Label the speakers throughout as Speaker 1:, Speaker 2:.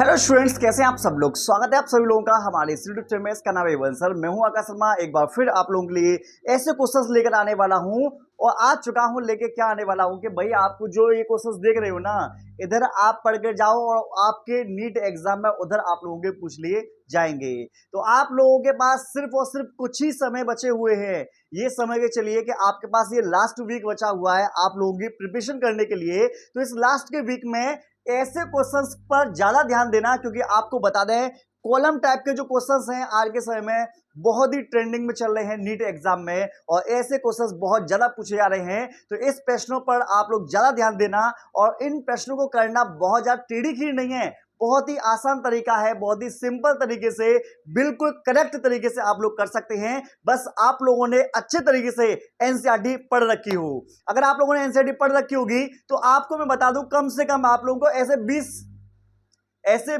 Speaker 1: Hello students, कैसे हैं आप सब लोग। स्वागत है आप सभी लोगों का हमारे इस यूट्यूब चैनल में। इसका नाम है एवन सर। मैं हूं आकाश शर्मा। एक बार फिर आप लोगों के लिए ऐसे क्वेश्चंस लेकर आने वाला हूं और आ चुका हूं। लेके क्या आने वाला हूं कि भाई आपको जो ये क्वेश्चंस देख रहे हो ना, इधर आप पढ़ के जाओ और आपके नीट एग्जाम में उधर आप लोगों के पूछ लिए जाएंगे। तो आप लोगों के पास सिर्फ और सिर्फ कुछ ही समय बचे हुए हैं। ये समझ के चलिए कि आपके पास ये लास्ट वीक बचा हुआ है आप लोगों की प्रिपरेशन करने के लिए। तो इस लास्ट के वीक में ऐसे क्वेश्चंस पर ज्यादा ध्यान देना, क्योंकि आपको बता दें कॉलम टाइप के जो क्वेश्चंस हैं आज के समय में बहुत ही ट्रेंडिंग में चल रहे हैं नीट एग्जाम में, और ऐसे क्वेश्चंस बहुत ज्यादा पूछे जा रहे हैं। तो इस प्रश्नों पर आप लोग ज्यादा ध्यान देना, और इन प्रश्नों को करना बहुत ज्यादा टेढ़ी खीर नहीं है, बहुत ही आसान तरीका है, बहुत ही सिंपल तरीके से, बिल्कुल करेक्ट तरीके से आप लोग कर सकते हैं। बस आप लोगों ने अच्छे तरीके से एनसीईआरटी पढ़ रखी हो। अगर आप लोगों ने एनसीईआरटी पढ़ रखी होगी तो आपको मैं बता दूं कम से कम आप लोगों को ऐसे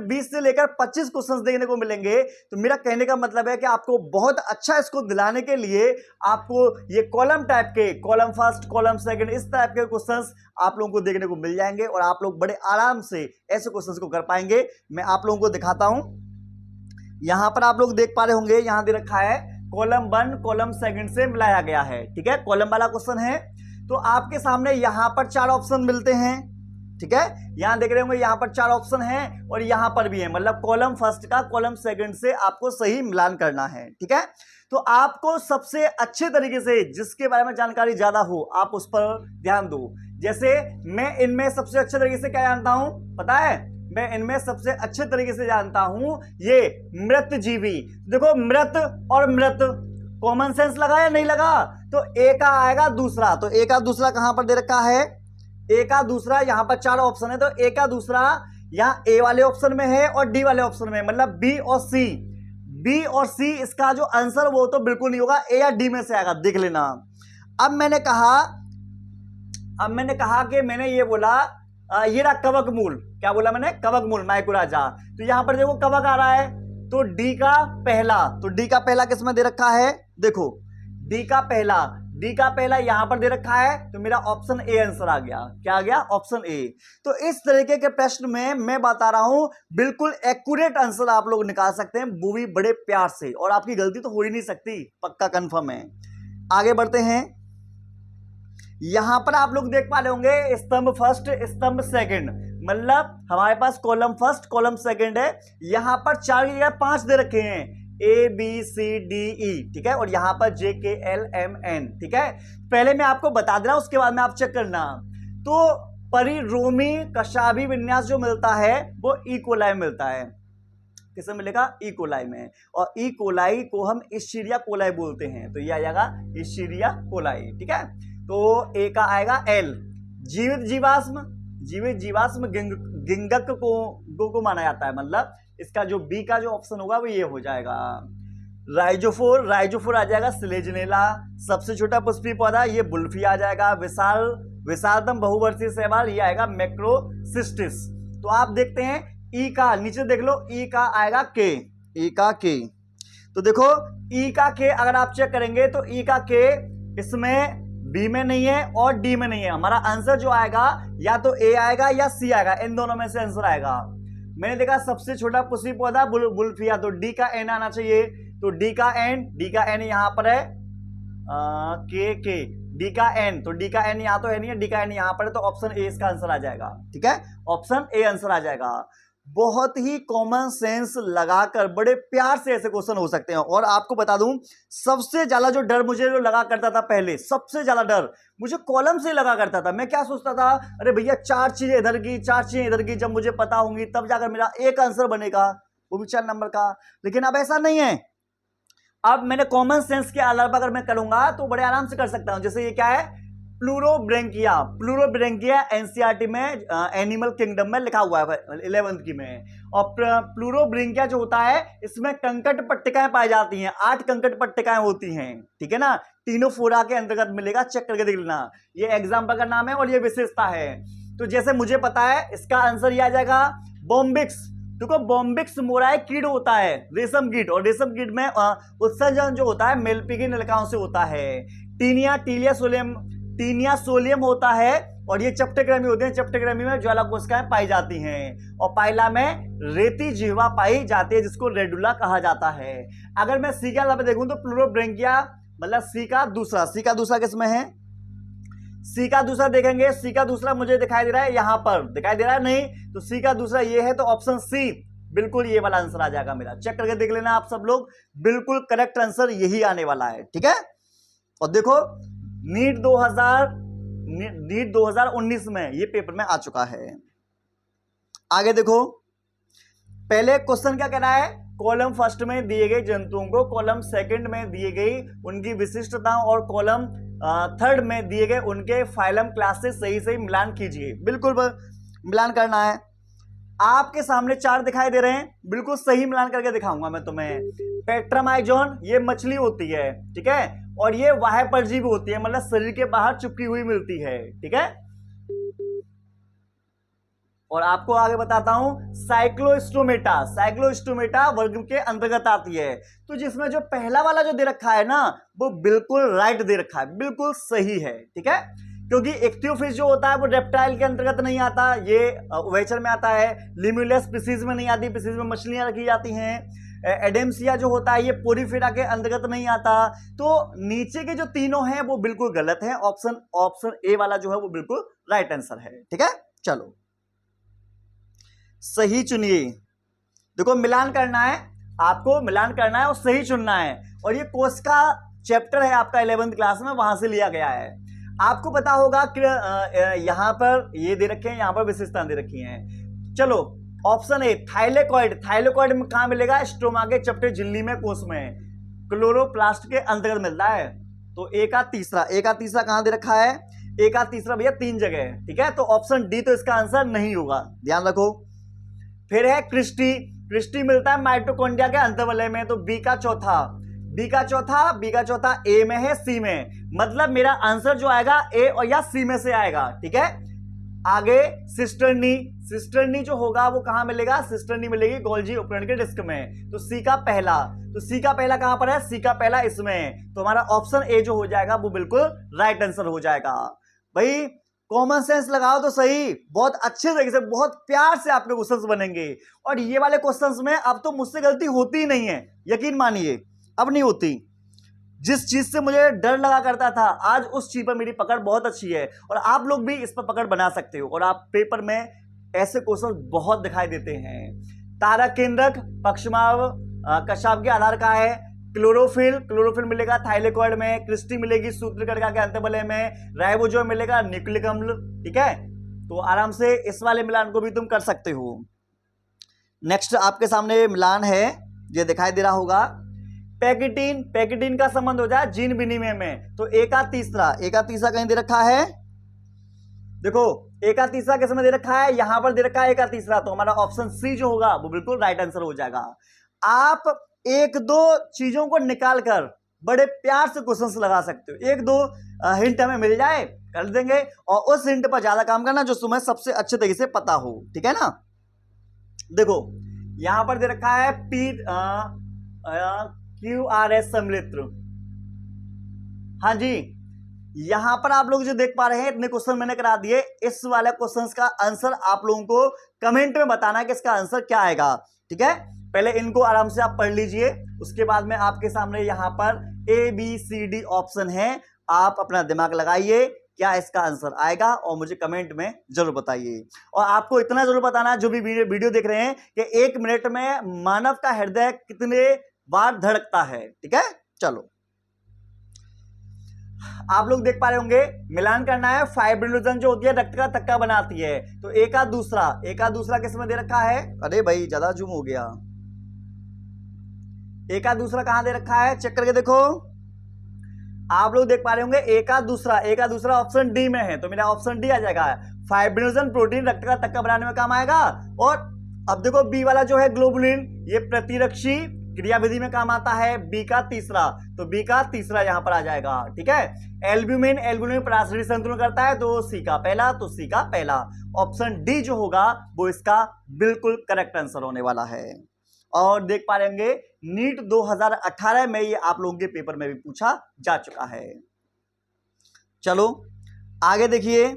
Speaker 1: 20 से लेकर 25 क्वेश्चंस देखने को मिलेंगे। तो मेरा कहने का मतलब है कि आपको बहुत अच्छा इसको दिलाने के लिए आपको ये कॉलम टाइप के, कॉलम फर्स्ट, कॉलम सेकंड, इस टाइप के क्वेश्चंस आप लोगों को देखने को मिल जाएंगे और आप लोग बड़े आराम से ऐसे क्वेश्चंस को कर पाएंगे। मैं आप लोगों को दिखाता हूं। यहां पर आप लोग देख पा रहे होंगे, यहां दे रखा है कॉलम 1 कॉलम सेकंड से मिलाया गया है। ठीक है, कॉलम वाला क्वेश्चन है। तो आपके सामने यहां पर 4 ऑप्शन मिलते हैं। ठीक है, यहां देख रहे होंगे यहां पर 4 ऑप्शन हैं और यहां पर भी है, मतलब कॉलम फर्स्ट का कॉलम सेकंड से आपको सही मिलान करना है। ठीक है, तो आपको सबसे अच्छे तरीके से जिसके बारे में जानकारी ज्यादा हो आप उस पर ध्यान दो। जैसे मैं इनमें सबसे अच्छे तरीके से क्या जानता हूं पता है? मैं इनमें सबसे अच्छे तरीके से जानता हूं ये मृत जीवी। देखो मृत और मृत कॉमन सेंस लगा या नहीं लगा? तो ए का आएगा दूसरा। तो ए का दूसरा कहां पर दे रखा है? ए का दूसरा, यहां पर 4 ऑप्शन है तो ए का दूसरा यहां ए वाले ऑप्शन में है और डी वाले ऑप्शन में, मतलब बी और सी। बी और सी इसका जो आंसर वो तो बिल्कुल नहीं होगा, ए या डी में से आएगा, देख लेना। अब मैंने कहा कि मैंने ये बोला ये रहा कवक मूल। क्या बोला मैंने? कवक मूल, माइकोराजा। तो यहां पर देखो कवक आ रहा है, तो डी का पहला, तो डी का पहला किसमें दे रखा है? देखो डी का पहला यहां पर दे रखा है, तो मेरा ऑप्शन ए आंसर आ गया। क्या आ गया? Option A. तो इस तरीके के प्रश्न में मैं बता रहा हूं बिल्कुल एक्यूरेट आंसर आप लोग निकाल सकते हैं, वो भी बड़े प्यार से, और आपकी गलती तो हो ही नहीं सकती, पक्का कंफर्म है। आगे बढ़ते हैं। यहां पर आप लोग देख पा रहे होंगे स्तंभ फर्स्ट स्तंभ सेकंड, मतलब हमारे पास कॉलम फर्स्ट कॉलम सेकंड है। यहां पर 4 की जगह 5 दे रखे हैं, A B C D E. ठीक है, और यहां पर जे के एल एम एन। ठीक है, पहले मैं आपको बता दे रहा हूं, उसके बाद में आप चेक करना। तो परिरोमी कशाभी विन्यास जो मिलता है वो ई कोलाई मिलता है। किसमें मिलेगा? ई कोलाई में। और ई कोलाई को हम इश्चीरिया कोलाई बोलते हैं, तो ये आ जाएगा इश्चीरिया कोलाई। ठीक है, तो ए का आएगा एल। जीवित जीवाश्म गिंगक को माना जाता है, मतलब इसका जो बी का जो ऑप्शन होगा वो ये हो जाएगा। राइजोफोर आ जाएगा सिलेजनेला। सबसे छोटा पुष्पी पौधा ये बुल्फी आ जाएगा। विशालतम बहुवर्षीय शैवाल ये आएगा मैक्रोसिस्टिस। तो आप देखते हैं ई का, नीचे देख लो, ई का आएगा के, ई का के। तो देखो ई का के अगर आप चेक करेंगे तो ई का के इसमें बी में नहीं है और डी में नहीं है। हमारा आंसर जो आएगा या तो ए आएगा या सी आएगा, इन दोनों में से आंसर आएगा। मैंने देखा सबसे छोटा पुष्पी पौधा बुल्फिया, तो डी का एन आना चाहिए। तो डी का एन यहां पर है के डी का एन, तो डी का एन यहां तो है नहीं है, डी का एन यहां पर है, तो ऑप्शन ए इसका आंसर आ जाएगा। ठीक है, ऑप्शन ए आंसर आ जाएगा। बहुत ही कॉमन सेंस लगाकर बड़े प्यार से ऐसे क्वेश्चन हो सकते हैं। और आपको बता दूं सबसे ज्यादा जो डर मुझे जो लगा करता था पहले, सबसे ज्यादा डर मुझे कॉलम से लगा करता था। मैं क्या सोचता था, अरे भैया 4 चीजें इधर की 4 चीजें इधर की, जब मुझे पता होंगी तब जाकर मेरा एक आंसर बनेगा, वो भी 4 नंबर का। लेकिन अब ऐसा नहीं है। अब मैंने कॉमन सेंस के आधार पर अगर मैं करूंगा तो बड़े आराम से कर सकता हूं। जैसे ये क्या है? प्लूरोब्रैंकिया एनसीईआरटी में एनिमल किंगडम में लिखा हुआ है 11th की में। और प्लूरोब्रैंकिया जो होता है इसमें कंकट पट्टिकाएं पाई जाती हैं, 8 कंकट पट्टिकाएं होती हैं। ठीक है ना, तीनों फोरा के अंतर्गत मिलेगा, चेक करके देख लेना। ये एग्जाम्पल का नाम है और ये विशेषता है। तो जैसे मुझे पता है इसका आंसर ये आ जाएगा बॉम्बिक्स। देखो बॉम्बिक्स मोराए कीट होता है, रेशम कीट, और रेशम कीट में उत्सर्जन जो होता है मेलपी की नलिकाओं से होता है। टीनिया सोलियम होता है और ये चपटेग्रामी होते हैं। चपटेग्रामी में ज्वाला कोशिकाएं पाई जाती हैं और पाइला में रेती जिह्वा पाई जाती है जिसको रेडुला कहा जाता है। अगर मैं सी का पे देखूं तो प्लूरोब्रेंकिया मतलब सी का दूसरा किसमें है? सी का दूसरा देखेंगे, सी का दूसरा मुझे दिखाई दे रहा है, यहां पर दिखाई दे रहा है नहीं, तो सी का दूसरा ये है, तो ऑप्शन सी बिल्कुल ये वाला आंसर आ जाएगा मेरा। चेक करके देख लेना आप सब लोग, बिल्कुल करेक्ट आंसर यही आने वाला है। ठीक है, और देखो नीट 2019 में ये पेपर में आ चुका है। आगे देखो, पहले क्वेश्चन क्या कह रहा है? कॉलम फर्स्ट में दिए गए जंतुओं को कॉलम सेकंड में दिए गई उनकी विशिष्टताओं और कॉलम थर्ड में दिए गए उनके फाइलम क्लास से सही सही मिलान कीजिए। बिल्कुल मिलान करना है। आपके सामने चार दिखाई दे रहे हैं, बिल्कुल सही मिलान करके दिखाऊंगा मैं तुम्हें। पेट्रामाइजोन ये मछली होती है, ठीक है, और ये वाह्य परजीवी होती है, मतलब शरीर के बाहर चिपकी हुई मिलती है। ठीक है, और आपको आगे बताता हूं, साइक्लोस्टोमेटा वर्ग के अंतर्गत आती है। तो जिसमें जो पहला वाला जो दे रखा है ना, वो बिल्कुल राइट दे रखा है, बिल्कुल सही है। ठीक है, क्योंकि इक्तियोफिश जो होता है वो रेप्टाइल के अंतर्गत नहीं आता, ये उभयचर में आता है। लिम्यूलस स्पीसीज में नहीं आती, स्पीसीज में मछलियां रखी जाती हैं। एडेम्सिया जो होता है ये पोरिफेरा के अंतर्गत नहीं आता। तो नीचे के जो तीनों हैं वो बिल्कुल गलत है। ऑप्शन ए वाला जो है वो बिल्कुल राइट आंसर है। ठीक है, चलो सही चुनिए। देखो मिलान करना है, आपको मिलान करना है और सही चुनना है। और ये कोर्स का चैप्टर है आपका 11th क्लास में, वहां से लिया गया है। आपको पता होगा कि यहां पर ये दे रखे हैं, यहां पर विशेषता दे रखी हैं। चलो ऑप्शन ए थाइलेकॉइड में कहां मिलेगा? स्ट्रोमा के चपटे झिल्ली में, कोष में, क्लोरोप्लास्ट के अंतर्गत मिलता है। तो ए का तीसरा कहां दे रखा है? ए का तीसरा भैया 3 जगह है। ठीक है, तो ऑप्शन डी तो इसका आंसर नहीं होगा, ध्यान रखो। फिर है क्रिस्टी मिलता है माइटोकॉन्ड्रिया के अंतर्वलय में। तो बी का चौथा ए में है, सी में, मतलब मेरा आंसर जो आएगा ए और या सी में से आएगा। ठीक है, आगे सिस्टर्नी जो होगा वो कहां मिलेगा? सिस्टर्नी मिलेगी गोल्जी उपकरण के डिस्क में। तो सी का पहला कहां पर है? सी का पहला इसमें। तो हमारा ऑप्शन ए जो हो जाएगा वो बिल्कुल राइट आंसर हो जाएगा। भाई कॉमन सेंस लगाओ तो सही, बहुत अच्छे तरीके से, बहुत प्यार से आपके क्वेश्चंस बनेंगे। और ये वाले क्वेश्चंस में अब तो मुझसे गलती होती ही नहीं है, यकीन मानिए, अब नहीं होती। जिस चीज से मुझे डर लगा करता था, आज उस चीज पर मेरी पकड़ बहुत अच्छी है। और आप लोग भी इस पर पकड़ बना सकते हो। और आप पेपर में ऐसे क्वेश्चन बहुत दिखाई देते हैं। तारक केंद्रक पक्षमाव कशाप के आधार का है। क्लोरोफिल मिलेगा थाइलेकॉइड में। क्रिस्टी मिलेगी सूत्रकर्णिका के अंतर्वलय में। राइबोसोम मिलेगा न्यूक्लिक अम्ल। ठीक है, तो आराम से इस वाले मिलान को भी तुम कर सकते हो। नेक्स्ट आपके सामने मिलान है, ये दिखाई दे रहा होगा। पैकेटिन का संबंध हो जाए जीन विनिमय में। तो ए का तीसरा कहीं दे रखा है? देखो ए का तीसरा किसमें दे रखा है? यहां पर दे रखा है ए का तीसरा। तो हमारा ऑप्शन सी जो होगा वो बिल्कुल राइट आंसर हो जाएगा। आप एक दो चीजों को निकालकर बड़े प्यार से क्वेश्चंस लगा सकते हो। एक दो हिंट हमें मिल जाए कर देंगे, और उस हिंट पर ज्यादा काम करना जो तुम्हें सबसे अच्छे तरीके से पता हो। ठीक है ना, देखो यहां पर दे रखा है QRS सम्मिलित्र। हाँ जी, यहां पर आप लोग जो देख पा रहे हैं, इतने क्वेश्चन मैंने करा दिए। इस वाले क्वेश्चंस का आंसर आप लोगों को कमेंट में बताना है कि इसका आंसर क्या आएगा। ठीक है, पहले इनको आराम से आप पढ़ लीजिए, उसके बाद में आपके सामने यहां पर ABCD ऑप्शन है। आप अपना दिमाग लगाइए, क्या इसका आंसर आएगा, और मुझे कमेंट में जरूर बताइए। और आपको इतना जरूर बताना है, जो भी वीडियो देख रहे हैं, कि 1 मिनट में मानव का हृदय कितने बार धड़कता है। ठीक है, चलो आप लोग देख पा रहे होंगे, मिलान करना है। फाइब्रिनोजन जो होती है रक्त का थक्का बनाती है। तो ए का दूसरा किसमें दे रखा है? अरे भाई ज्यादा जूम हो गया। ए का दूसरा कहां दे रखा है? चेक करके देखो, आप लोग देख पा रहे होंगे। ए का दूसरा ऑप्शन डी में है। तो मेरा ऑप्शन डी आ जाएगा। फाइब्रिनोजन प्रोटीन रक्त का थक्का बनाने में काम आएगा। और अब देखो बी वाला जो है ग्लोबुलिन, ये प्रतिरक्षी क्रियाविधि में काम आता है। बी का तीसरा, तो बी का तीसरा यहां पर आ जाएगा। ठीक है, एल्ब्यूमिन पराशरी संतुलन करता है। तो सी का पहला ऑप्शन डी जो होगा वो इसका बिल्कुल करेक्ट आंसर होने वाला है। और देख पा रहेंगे नीट 2018 में ये आप लोगों के पेपर में भी पूछा जा चुका है। चलो आगे देखिए,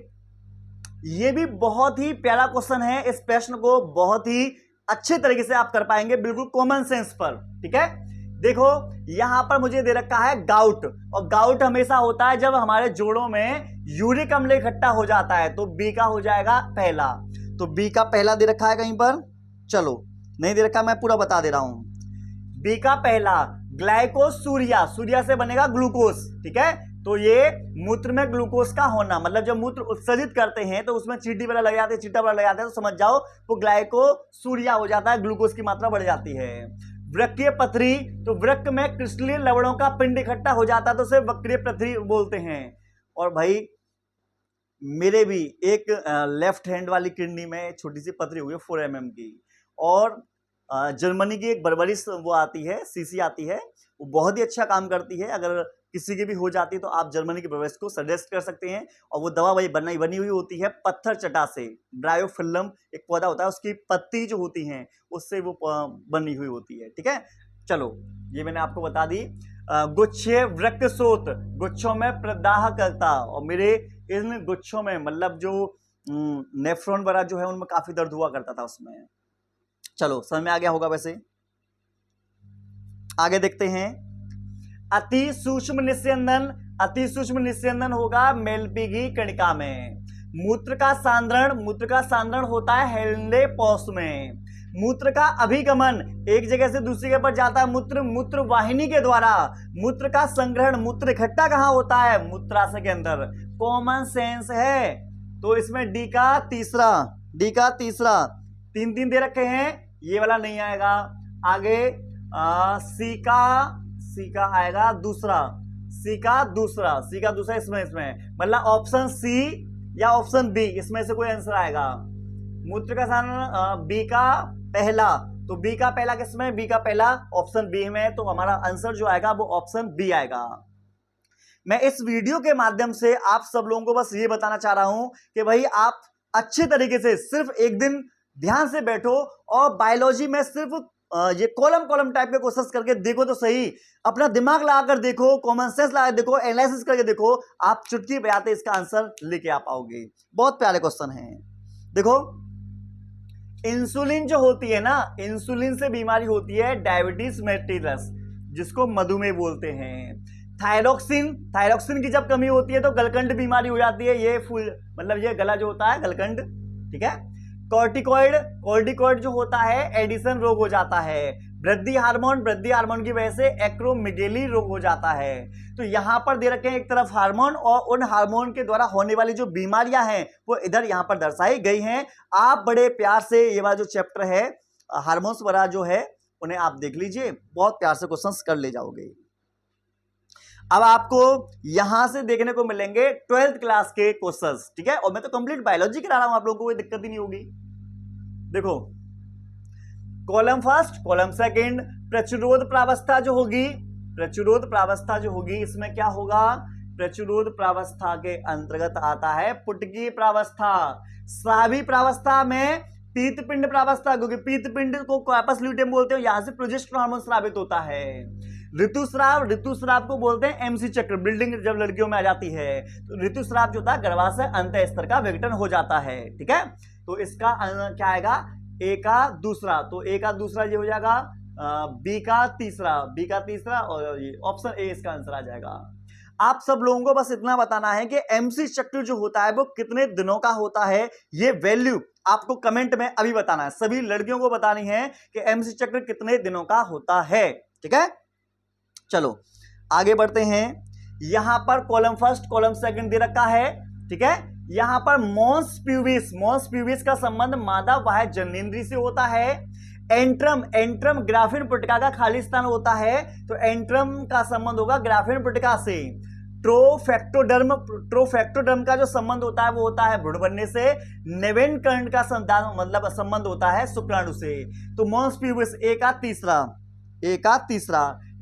Speaker 1: ये भी बहुत ही प्यारा क्वेश्चन है। इस प्रश्न को बहुत ही अच्छे तरीके से आप कर पाएंगे, बिल्कुल कॉमन सेंस पर। ठीक है, देखो यहां पर मुझे दे रखा है गाउट, और गाउट हमेशा होता है जब हमारे जोड़ों में यूरिक अम्ल इकट्ठा हो जाता है, तो बी का हो जाएगा पहला। तो बी का पहला दे रखा है कहीं पर, चलो नहीं दे रखा, मैं पूरा बता दे रहा हूं। बी का पहला ग्लाइकोसूरिया, सूर्या से बनेगा ग्लूकोज। ठीक है, तो ये मूत्र में ग्लूकोज का होना, मतलब जब मूत्र उत्सर्जित करते हैं तो उसमें चीटी वाला लग जाते हैं, चीटा वाला लग जाता है, तो समझ जाओ वो ग्लाइकोसूरिया हो जाता है, ग्लूकोज की मात्रा बढ़ जाती है। वृक्कीय पथरी, तो वृक्क में क्रिस्टलीय लवणों का पिंड इकट्ठा हो जाता है, तो उसे वक्रीय पथरी बोलते हैं। और भाई मेरे भी एक लेफ्ट हैंड वाली किडनी में छोटी सी पथरी हुई है 4 mm की, और जर्मनी की एक बर्बरिस वो आती है, सीसी आती है, वो बहुत ही अच्छा काम करती है। अगर किसी की भी हो जाती है तो आप जर्मनी की बर्बरिस को सजेस्ट कर सकते हैं। और वो दवा वही बनी हुई होती है पत्थर चटा से, ब्रायोफिल्लम एक पौधा होता है, उसकी पत्ती जो होती हैं उससे वो बनी हुई होती है। ठीक है, चलो ये मैंने आपको बता दी। गुच्छे वृक्कशोथ, गुच्छों में प्रदाह करता, और मेरे इन गुच्छों में मतलब जो नेफ्रॉन वगैरह जो है उनमें काफी दर्द हुआ करता था उसमें। चलो समझ में आ गया होगा। वैसे आगे देखते हैं। अति सूक्ष्म निस्यंदन, अति सूक्ष्म निस्यंदन होगा मेलपीगी कणिका में। मूत्र का सांद्रण होता है हेल्डे पॉस में। मूत्र का अभिगमन एक जगह से दूसरी जगह पर जाता है मूत्र वाहिनी के द्वारा। मूत्र का संग्रहण, मूत्र इकट्ठा कहां होता है, मूत्राशय के अंदर। कॉमन सेंस है, तो इसमें डी का तीसरा 3 दे रखे हैं, ये वाला नहीं आएगा। आगे सी का आएगा दूसरा, सी का दूसरा इसमें मतलब ऑप्शन सी या ऑप्शन बी, इसमें से कोई आंसर आएगा। मूत्र का साधन बी का पहला, तो बी का पहला किसमें, बी का पहला ऑप्शन बी में, तो हमारा आंसर जो आएगा वो ऑप्शन बी आएगा। मैं इस वीडियो के माध्यम से आप सब लोगों को बस ये बताना चाह रहा हूं कि भाई आप अच्छे तरीके से सिर्फ एक दिन ध्यान से बैठो और बायोलॉजी में सिर्फ ये कॉलम टाइप के क्वेश्चंस करके देखो तो सही, अपना दिमाग लगाकर देखो, कॉमन सेंस लगाकर देखो, एनालिसिस करके देखो, आप चुटकी बजाते इसका आंसर लेके आ पाओगे। बहुत प्यारे क्वेश्चन हैं। देखो इंसुलिन जो होती है ना, इंसुलिन से बीमारी होती है डायबिटीज मेलिटस, जिसको मधुमेह बोलते हैं। थायरोक्सिन की जब कमी होती है तो गलकंड बीमारी हो जाती है, ये फुल मतलब ये गला जो होता है गलकंड। ठीक है, कॉर्टिकॉइड जो होता है एडिसन रोग हो जाता है। वृद्धि हार्मोन की वजह से एक्रोमेगेली रोग हो जाता है। तो यहां पर दे रखे हैं एक तरफ हार्मोन, और उन हार्मोन के द्वारा होने वाली जो बीमारियां हैं वो इधर यहां पर दर्शाई गई हैं। आप बड़े प्यार से ये वाला जो चैप्टर है हार्मोन्स वगैरह जो है उन्हें आप देख लीजिए, बहुत प्यार से क्वेश्चंस कर ले जाओगे। अब आपको यहां से देखने को मिलेंगे 12th क्लास के क्वेश्चंस। ठीक है, और मैं तो कंप्लीट बायोलॉजी करा रहा हूं, आप लोगों को कोई दिक्कत ही नहीं होगी। देखो कॉलम फर्स्ट, कॉलम सेकंड, प्रचुरोध प्रावस्था जो होगी इसमें क्या होगा, प्रचुरोध प्रावस्था के अंतर्गत आता है पुटकी प्रावस्था। स्रावी प्रावस्था में पीतपिंड प्रावस्था, क्योंकि पीतपिंड को कार्पस ल्यूटेम बोलते हो, यहां से प्रोजेस्टेरोन हार्मोन स्रावित होता है। ऋतुस्राव को बोलते हैं एमसी चक्र, बिल्डिंग जब लड़कियों में आ जाती है तो ऋतुस्राव जो था गर्भाशय अंत स्तर का विघटन हो जाता है। ठीक है, तो इसका क्या आएगा, ए का दूसरा, तो ए का दूसरा ये हो जाएगा बी का तीसरा और ऑप्शन ए इसका आंसर आ जाएगा। आप सब लोगों को बस इतना बताना है कि एमसी चक्र जो होता है वो कितने दिनों का होता है, ये वैल्यू आपको कमेंट में अभी बताना है। सभी लड़कियों को बतानी है कि एमसी चक्र कितने दिनों का होता है। ठीक है, चलो आगे बढ़ते हैं। यहां पर कॉलम फर्स्ट कॉलम सेकंड दे रखा है। ठीक है, यहां पर मॉन्स प्यूबिस का संबंध मादा वाह्य जननेंद्रिय से होता है। एंट्रम ग्राफिन पुटिका का खाली स्थान होता है, तो एंट्रम का संबंध होगा ग्राफिन पुटिका से। ट्रोफेक्टोडर्म का जो संबंध होता है वो होता है भ्रूण बनने से। नेवेन कर्ण का मतलब संबंध होता है शुक्राणु से। तो मॉन्स प्यूबिस ए का तीसरा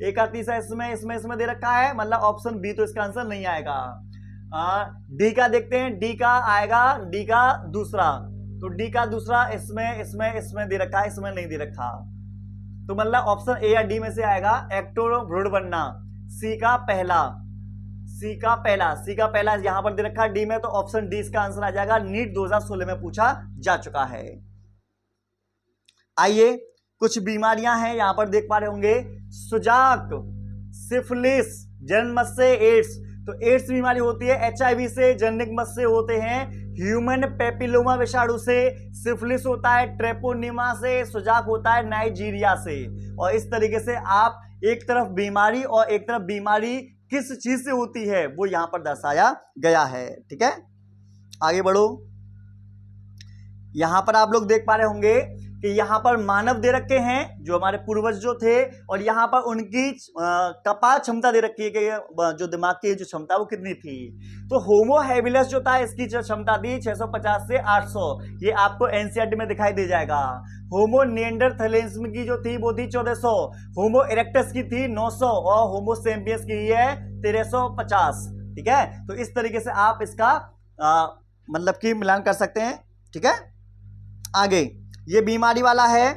Speaker 1: इसमें दे रखा है, मतलब ऑप्शन बी, तो इसका आंसर नहीं आएगा। डी का देखते हैं, डी का आएगा, डी का दूसरा, तो डी का दूसरा इसमें दे रखा है, इसमें नहीं दे रखा, तो मतलब ऑप्शन ए या डी में से आएगा एक्टो भ्रूण बनना। सी सी का पहला यहां पर दे रखा है डी में, तो ऑप्शन डी इसका आंसर आ जाएगा। नीट 2016 में पूछा जा चुका है। आइए कुछ बीमारियां हैं यहां पर देख पा रहे होंगे, सुजाक, सिफिलिस, जन्म से एड्स, तो एड्स बीमारी होती है एचआईवी से, जनिक मत से होते हैं, ह्यूमन पेपिलोमा विषाणु से, सिफिलिस होता है ट्रेपोनिमा से, सुजाक होता है नाइजीरिया से। और इस तरीके से आप एक तरफ बीमारी और एक तरफ बीमारी किस चीज से होती है वो यहां पर दर्शाया गया है। ठीक है, आगे बढ़ो। यहां पर आप लोग देख पा रहे होंगे कि यहां पर मानव दे रखे हैं जो हमारे पूर्वज जो थे, और यहां पर उनकी कपाल क्षमता दे रखी है कि जो दिमाग की जो क्षमता वो कितनी थी। तो होमो हैबिलस जो था इसकी जो क्षमता थी 650 से 800, ये आपको एनसीईआरटी में दिखाई दे जाएगा। होमो निएंडरथैलेंस की जो थी वो थी 1400, होमो इरेक्टस की थी 900 और होमो सेपियंस की है 1350। ठीक है, तो इस तरीके से आप इसका मतलब कि मिलान कर सकते हैं। ठीक है, आगे ये बीमारी वाला है,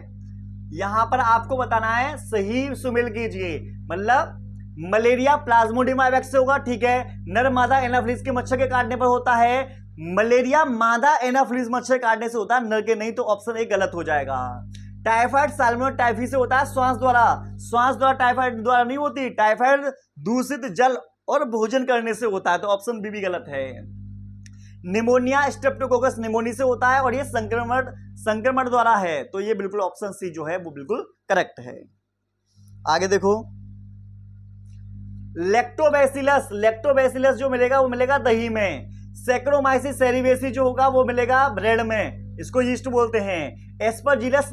Speaker 1: यहां पर आपको बताना है, सही सुमेल कीजिए, मतलब मलेरिया प्लाज्मोडियम एविक्स से होगा। ठीक है, नर मादा एनाफिलिस के मच्छर के काटने पर होता है, मलेरिया मादा एनाफिलिस मच्छर काटने से होता है, नर के नहीं, तो ऑप्शन ए गलत हो जाएगा। टाइफाइड साल्मोनेला टाइफी से होता है श्वास द्वारा टाइफाइड द्वारा नहीं होती, टाइफाइड दूषित जल और भोजन करने से होता है, तो ऑप्शन बी भी गलत है। निमोनिया स्ट्रेप्टोकोकस निमोनी से होता है और ये संक्रमण द्वारा है, तो ये बिल्कुल ऑप्शन सी जो है वो बिल्कुल करेक्ट है। आगे देखो, लैक्टोबैसिलस जो मिलेगा वो मिलेगा दही में, सैक्रोमाइसिस सेरिवेसी जो होगा वो मिलेगा ब्रेड में, इसको यीस्ट बोलते हैं। एस्परजिलस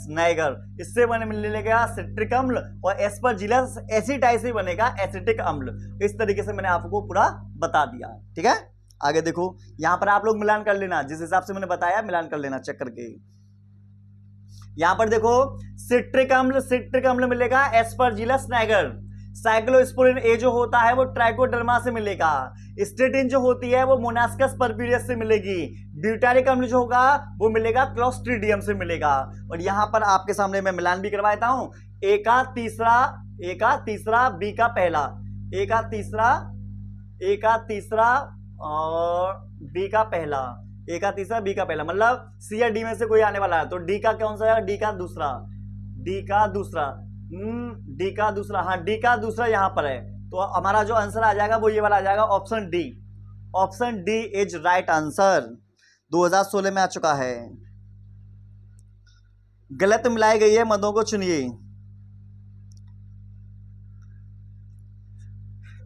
Speaker 1: नाइगर इससे मिलेगा सिट्रिक अम्ल, और एस्परजिलस एसिटाई से बनेगा एसिटिक अम्ल। इस तरीके से मैंने आपको पूरा बता दिया। ठीक है, आगे देखो, यहां पर आप लोग मिलान कर लेना, जिस हिसाब से मैंने बताया मिलान कर लेना चेक करके। यहां पर देखो, सिट्रिक अम्ल मिलेगा एस्परजिलस नाइगर, साइक्लोस्पोरिन ए जो होता है वो ट्राइकोडर्मा से मिलेगा, स्टेटिन जो होती है वो मोनास्कस परप्यूरियस से मिलेगी, ब्यूटारिक अम्ल जो होगा वो मिलेगा क्लोस्ट्रीडियम से मिलेगा। और यहां पर आपके सामने मैं मिलान भी करवाता हूं, ए का तीसरा बी का पहला, ए का तीसरा और बी का पहला, ए का तीसरा बी का पहला, मतलब सी या डी में से कोई आने वाला है, तो डी का कौन सा है, डी का दूसरा, हाँ डी का दूसरा यहां पर है, तो हमारा जो आंसर आ जाएगा वो ये वाला आ जाएगा, option D is right answer. 2016 में आ चुका है। गलत मिलाई गई है, मदों को चुनिए।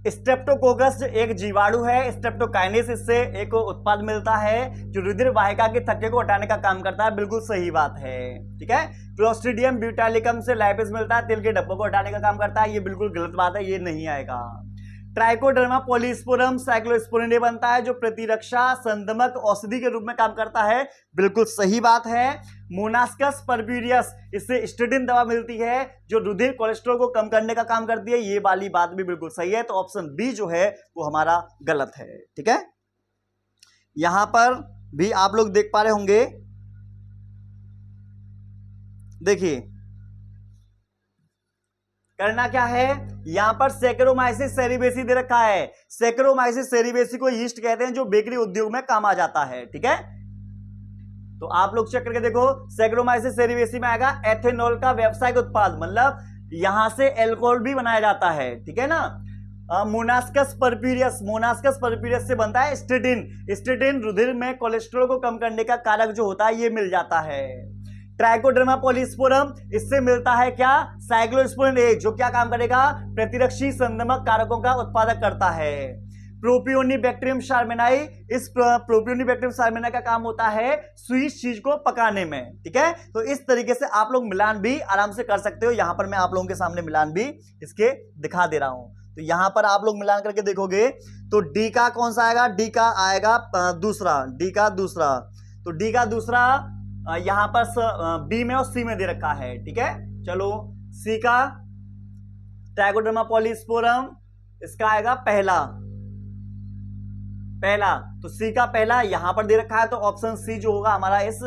Speaker 1: स्ट्रेप्टोकोकस एक जीवाणु है, स्ट्रेप्टोकाइनेस इससे एक उत्पाद मिलता है जो रुधिर वाहिका के थक्के को हटाने का काम करता है, बिल्कुल सही बात है। ठीक है, क्लोस्ट्रीडियम ब्यूटालिकम से लाइपेज मिलता है, तिल के डब्बों को हटाने का काम करता है, ये बिल्कुल गलत बात है, ये नहीं आएगा। ट्राइकोडर्मा पॉलीस्पोरम साइक्लोस्पोरिन ए बनता है जो प्रतिरक्षा संदमक औषधि के रूप में काम करता है, बिल्कुल सही बात है। मोनास्कस परप्यूरियस इससे स्टेटिन दवा मिलती है जो रुधिर कोलेस्ट्रॉल को कम करने का काम करती है, ये वाली बात भी बिल्कुल सही है, तो ऑप्शन बी जो है वो हमारा गलत है। ठीक है, यहां पर भी आप लोग देख पा रहे होंगे, देखिए करना क्या है, यहां पर सैक्रोमाइसिस सेरिवेसी दे रखा है, सैक्रोमाइसिस सेरिवेसी को यीस्ट कहते हैं जो बेकरी उद्योग में काम आ जाता है। ठीक है, तो आप लोग चेक करके देखो, सैक्रोमाइसिस सेरिवेसी में आएगा एथेनॉल का व्यावसायिक उत्पाद, मतलब यहां से एल्कोहल भी बनाया जाता है। ठीक है ना, मोनास्कस परप्यूरियस से बनता है स्टेटिन रुधिर में कोलेस्ट्रॉल को कम करने का कारक जो होता है ये मिल जाता है। ट्राइकोडर्मा पॉलीस्पोरम इससे मिलता है क्या, साइक्लोस्पोरिन ए, जो क्या काम करेगा, प्रतिरक्षी संदमक कारकों का उत्पादक करता है। प्रोपियोनिबैक्टीरियम शार्मेनाई, इस प्रोपियोनिबैक्टीरियम शार्मेनाई का काम होता है स्वीट चीज को पकाने में। ठीक है, तो इस तरीके से आप लोग मिलान भी आराम से कर सकते हो, यहां पर मैं आप लोगों के सामने मिलान भी इसके दिखा दे रहा हूं, तो यहां पर आप लोग मिलान करके देखोगे तो डी का कौन सा आएगा, डी का आएगा दूसरा, तो डी का दूसरा यहां पर बी में और सी में दे रखा है। ठीक है, चलो सी का ट्राइकोडर्मा पॉलीस्पोरम इसका आएगा पहला, तो सी का पहला यहां पर दे रखा है, तो ऑप्शन सी जो होगा हमारा इस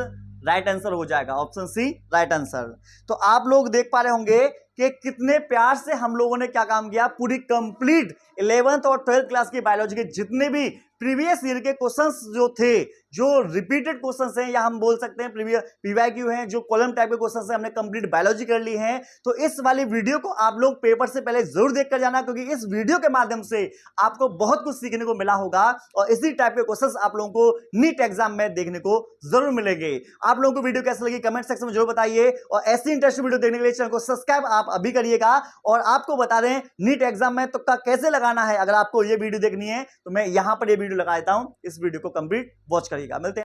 Speaker 1: राइट आंसर हो जाएगा, ऑप्शन सी राइट आंसर। तो आप लोग देख पा रहे होंगे कि कितने प्यार से हम लोगों ने क्या काम किया, पूरी कंप्लीट 11th और 12th क्लास की बायोलॉजी के जितने भी प्रीवियस ईयर के क्वेश्चंस जो थे, जो रिपीटेड क्वेश्चंस हैं या हम बोल सकते हैं प्रीवियस पीवाईक्यू हैं, जो कॉलम टाइप के क्वेश्चंस हैं, हमने कंप्लीट बायोलॉजी कर ली है। तो इस वाली वीडियो को आप लोग पेपर से पहले जरूर देख कर जाना, क्योंकि इस वीडियो के माध्यम से आपको बहुत कुछ सीखने को मिला होगा और इसी टाइप के क्वेश्चंस आप लोगों को नीट एग्जाम में देखने को जरूर मिलेंगे। आप लोगों को वीडियो कैसी लगी कमेंट सेक्शन में जरूर बताइए और ऐसी इंटरेस्टिंग वीडियो देखने के लिए चैनल को सब्सक्राइब आप अभी करिएगा। और आपको बता दें नीट एग्जाम में तुक्का कैसे लगाना है, अगर आपको ये वीडियो देखनी है तो मैं यहां पर ये वीडियो लगा देता हूं, इस वीडियो को कंप्लीट वॉच करिएगा। मिलते हैं।